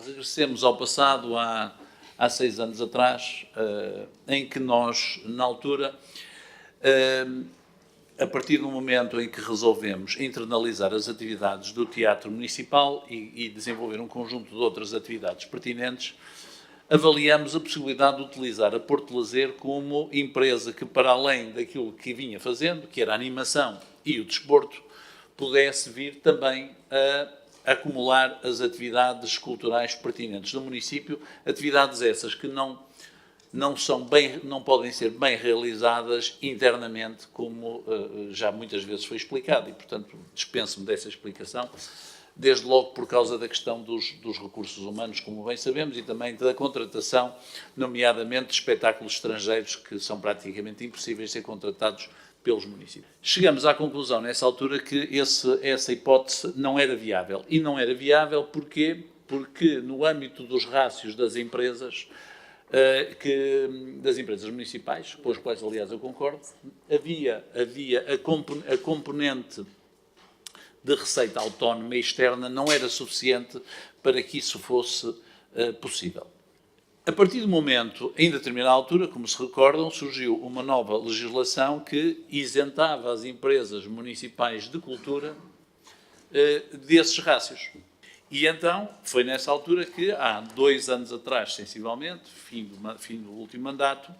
regressemos ao passado, há 6 anos atrás, em que nós, na altura, a partir do momento em que resolvemos internalizar as atividades do Teatro Municipal e desenvolver um conjunto de outras atividades pertinentes, avaliamos a possibilidade de utilizar a Porto Lazer como empresa que, para além daquilo que vinha fazendo, que era a animação e o desporto, pudesse vir também a acumular as atividades culturais pertinentes do município, atividades essas que não podem ser bem realizadas internamente, como já muitas vezes foi explicado, e, portanto, dispenso-me dessa explicação, desde logo por causa da questão dos recursos humanos, como bem sabemos, e também da contratação, nomeadamente de espetáculos estrangeiros, que são praticamente impossíveis de ser contratados pelos municípios. Chegamos à conclusão, nessa altura, que essa hipótese não era viável. E não era viável porquê? Porque, no âmbito dos rácios das empresas, das empresas municipais, com as quais, aliás, eu concordo, havia a componente de receita autónoma e externa não era suficiente para que isso fosse possível. A partir do momento, em determinada altura, como se recordam, surgiu uma nova legislação que isentava as empresas municipais de cultura desses rácios. E então, foi nessa altura que, há 2 anos atrás, sensivelmente, fim do último mandato,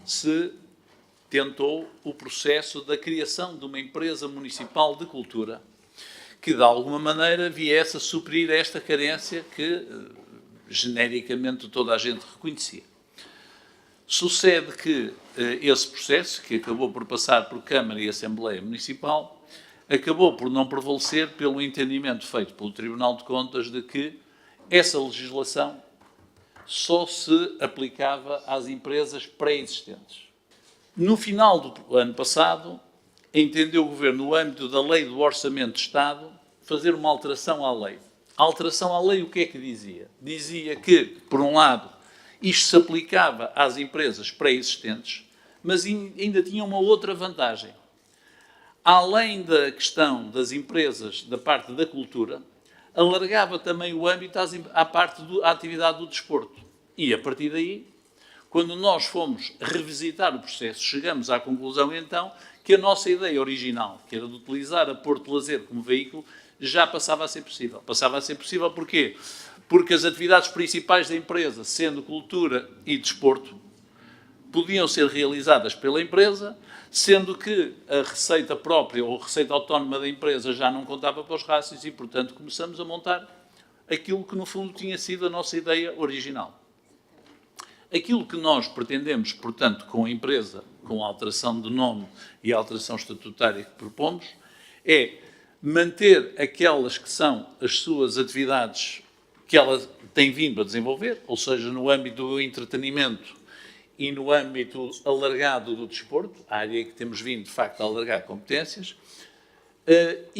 se tentou o processo da criação de uma empresa municipal de cultura que, de alguma maneira, viesse a suprir esta carência que, genericamente, toda a gente reconhecia. Sucede que esse processo, que acabou por passar por Câmara e Assembleia Municipal, acabou por não prevalecer pelo entendimento feito pelo Tribunal de Contas de que essa legislação só se aplicava às empresas pré-existentes. No final do ano passado, entendeu o Governo, no âmbito da Lei do Orçamento de Estado, fazer uma alteração à lei. A alteração à lei o que é que dizia? Dizia que, por um lado, isto se aplicava às empresas pré-existentes, mas ainda tinha uma outra vantagem. Além da questão das empresas da parte da cultura, alargava também o âmbito à parte da atividade do desporto. E, a partir daí, quando nós fomos revisitar o processo, chegamos à conclusão, então, que a nossa ideia original, que era de utilizar a Porto Lazer como veículo, já passava a ser possível. Passava a ser possível porquê? Porque as atividades principais da empresa, sendo cultura e desporto, podiam ser realizadas pela empresa, sendo que a receita própria ou a receita autónoma da empresa já não contava para os rácios e, portanto, começamos a montar aquilo que, no fundo, tinha sido a nossa ideia original. Aquilo que nós pretendemos, portanto, com a empresa, com a alteração de nome e a alteração estatutária que propomos, é manter aquelas que são as suas atividades que ela tem vindo a desenvolver, ou seja, no âmbito do entretenimento e no âmbito alargado do desporto, a área que temos vindo, de facto, a alargar competências,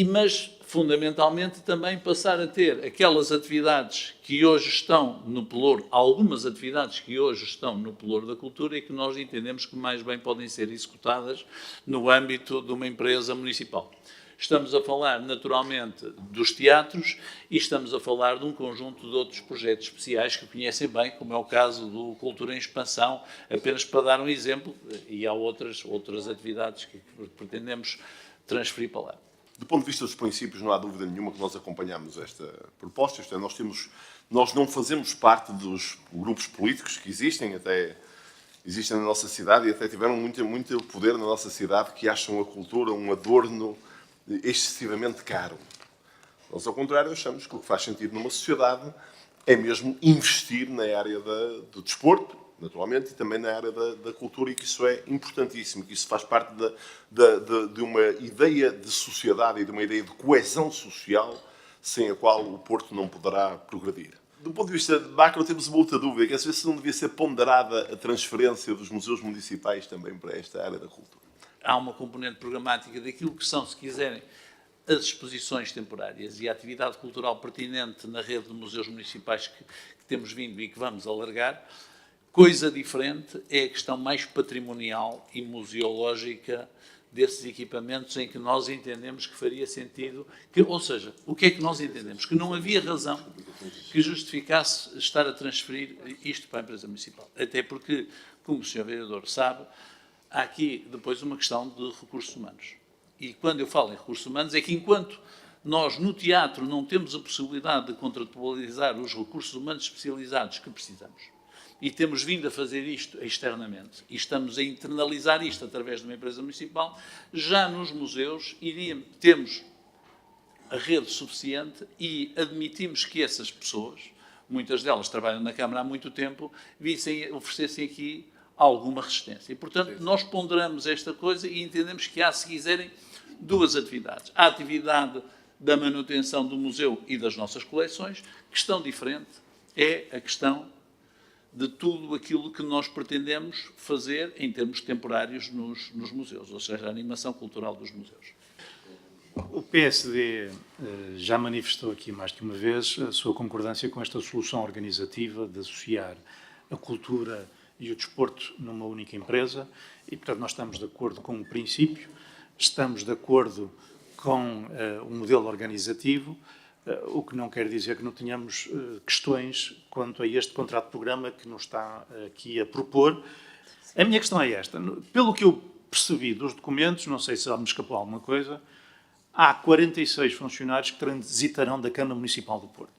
mas, fundamentalmente, também passar a ter aquelas atividades que hoje estão no pelour, algumas atividades que hoje estão no pelour da cultura e que nós entendemos que mais bem podem ser executadas no âmbito de uma empresa municipal. Estamos a falar, naturalmente, dos teatros e estamos a falar de um conjunto de outros projetos especiais que conhecem bem, como é o caso do Cultura em Expansão, apenas para dar um exemplo, e há outras atividades que pretendemos transferir para lá. Do ponto de vista dos princípios, não há dúvida nenhuma que nós acompanhamos esta proposta. Isto é, nós não fazemos parte dos grupos políticos que existem na nossa cidade e até tiveram muito poder na nossa cidade, que acham a cultura um adorno excessivamente caro. Nós, ao contrário, achamos que o que faz sentido numa sociedade é mesmo investir na área do desporto, naturalmente, e também na área da cultura, e que isso é importantíssimo, que isso faz parte de uma ideia de sociedade e de uma ideia de coesão social sem a qual o Porto não poderá progredir. Do ponto de vista macro, temos uma outra dúvida, que às vezes não devia ser ponderada a transferência dos museus municipais também para esta área da cultura. Há uma componente programática daquilo que são, se quiserem, as exposições temporárias e a atividade cultural pertinente na rede de museus municipais que temos vindo e que vamos alargar. Coisa diferente é a questão mais patrimonial e museológica desses equipamentos em que nós entendemos que faria sentido, ou seja, o que é que nós entendemos? Que não havia razão que justificasse estar a transferir isto para a empresa municipal. Até porque, como o Sr. Vereador sabe, há aqui depois uma questão de recursos humanos. E quando eu falo em recursos humanos é que enquanto nós no teatro não temos a possibilidade de contratualizar os recursos humanos especializados que precisamos, e temos vindo a fazer isto externamente, e estamos a internalizar isto através de uma empresa municipal, já nos museus temos a rede suficiente e admitimos que essas pessoas, muitas delas trabalham na Câmara há muito tempo, oferecessem aqui alguma resistência. E, portanto, nós ponderamos esta coisa e entendemos que há, se quiserem, duas atividades. A atividade da manutenção do museu e das nossas coleções. Questão diferente é a questão de tudo aquilo que nós pretendemos fazer em termos temporários nos museus, ou seja, a animação cultural dos museus. O PSD já manifestou aqui mais que uma vez a sua concordância com esta solução organizativa de associar a cultura e o desporto numa única empresa e, portanto, nós estamos de acordo com o princípio, estamos de acordo com o modelo organizativo, o que não quer dizer que não tenhamos questões quanto a este contrato de programa que nos está aqui a propor. A minha questão é esta. Pelo que eu percebi dos documentos, não sei se me escapou alguma coisa, há 46 funcionários que transitarão da Câmara Municipal do Porto.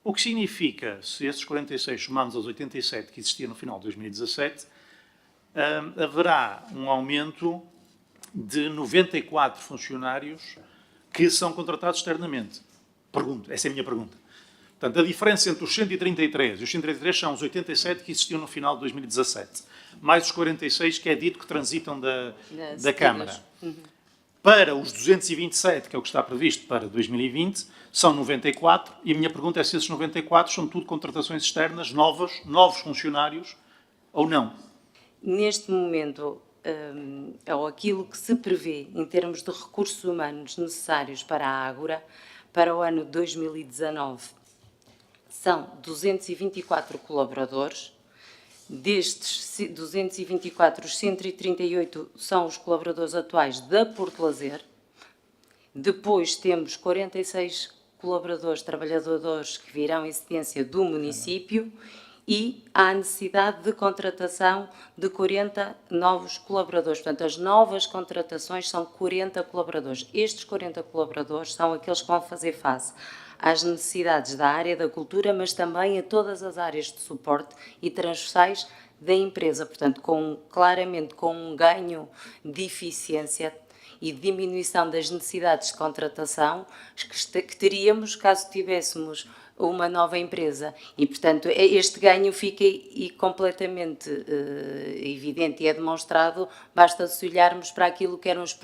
O que significa, se esses 46 somarmos aos 87 que existiam no final de 2017, haverá um aumento de 94 funcionários que são contratados externamente. Essa é a minha pergunta. Portanto, a diferença entre os 133 e os 133 são os 87 que existiam no final de 2017, mais os 46 que é dito que transitam da Câmara. Para os 227, que é o que está previsto para 2020, são 94, e a minha pergunta é se esses 94 são tudo contratações externas, novos funcionários, ou não? Neste momento, ou aquilo que se prevê em termos de recursos humanos necessários para a Ágora, para o ano 2019, são 224 colaboradores. Destes 224, os 138 são os colaboradores atuais da Porto Lazer. Depois temos 46 colaboradores, trabalhadores que virão em cedência do município e há necessidade de contratação de 40 novos colaboradores. Portanto, as novas contratações são 40 colaboradores. Estes 40 colaboradores são aqueles que vão fazer face às necessidades da área da cultura, mas também a todas as áreas de suporte e transversais da empresa. Portanto, claramente com um ganho de eficiência e diminuição das necessidades de contratação que teríamos caso tivéssemos uma nova empresa. E, portanto, este ganho fica completamente evidente e é demonstrado, basta-se olharmos para aquilo que eram as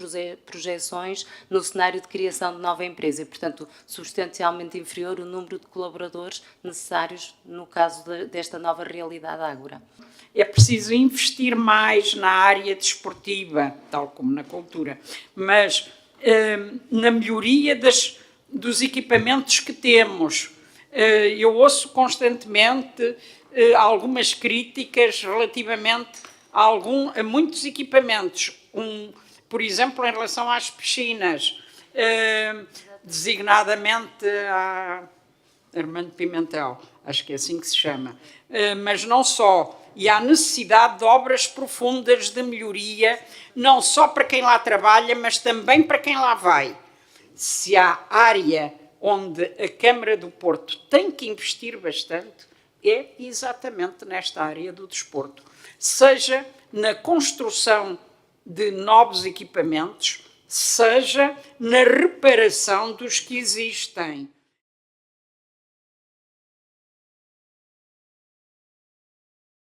projeções no cenário de criação de nova empresa e, portanto, substancialmente inferior o número de colaboradores necessários no caso desta nova realidade Ágora. É preciso investir mais na área desportiva, tal como na cultura, mas na melhoria dos equipamentos que temos. Eu ouço constantemente algumas críticas relativamente a muitos equipamentos. Por exemplo, em relação às piscinas, designadamente a Armando Pimentel, acho que é assim que se chama, mas não só. E há necessidade de obras profundas de melhoria, não só para quem lá trabalha, mas também para quem lá vai. Se há área onde a Câmara do Porto tem que investir bastante, é exatamente nesta área do desporto. Seja na construção de novos equipamentos, seja na reparação dos que existem.